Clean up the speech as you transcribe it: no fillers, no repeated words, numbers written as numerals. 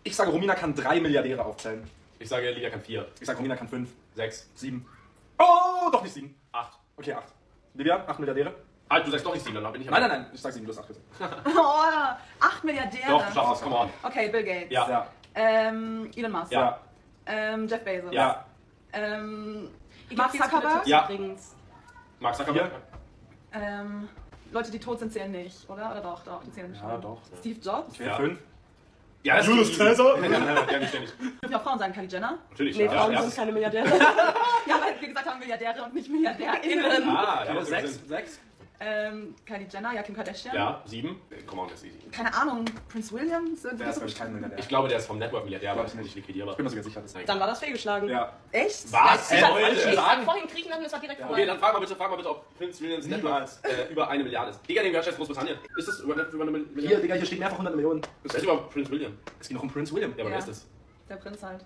Ich sage, Romina kann 3 Milliardäre aufzählen. Ich sage, Lydia kann 4. Ich sage, Romina kann 5, 6. 7. Oh, doch nicht 7. 8. Okay, 8. Livia, 8 Milliardäre? Ah, du sagst doch nicht 7, dann bin ich Nein, ich sag 7, du hast 8 gesagt. Oh, 8 Milliardäre. Doch, du schaffst es, come on. Okay, Bill Gates. Ja. Ja. Elon Musk. Ja. Jeff Bezos. Ja. Mark Zuckerberg. Ja. Übrigens. Mark Zuckerberg? Leute, die tot sind, zählen nicht, oder? Oder doch, die zählen nicht. Ja, doch. Steve Jobs. Okay, Ja. 5. Ja, das Julius ist Caesar? Ja, nicht. Dürfen ja auch Frauen sagen, Kylie Jenner. Natürlich. Nee, ja, Frauen ja, sind keine Milliardäre. Ja, weil wir gesagt haben Milliardäre und nicht MilliardärInnen. Ah, ja, Aber das 6? sind- 6? Kylie Jenner, ja, Kim Kardashian. Ja, 7. Come on, das ist easy. Keine Ahnung, Prince William? So, Der ist, glaube ich, kein Milliardär. Ich glaube, der ist vom Network-Milliardär, aber Glaub ich nicht nicht. liquidierbar. Ich bin mir sogar sicher, das ist Dann war das fehlgeschlagen. Ja. Echt? Was? Ich hab Leute? vorhin Griechenland und es war direkt vorbei. Okay, dann frag mal bitte, ob Prince Williams Network über 1 Milliarde ist. Digga, den gehört jetzt Großbritannien. Ist das über eine Hier, Milliarde? Digga, hier steht mehrfach 100 Millionen. Das ist über Prince William. Es geht noch um Prince William. Ja, aber wer Ja. ist das? Der Prinz halt.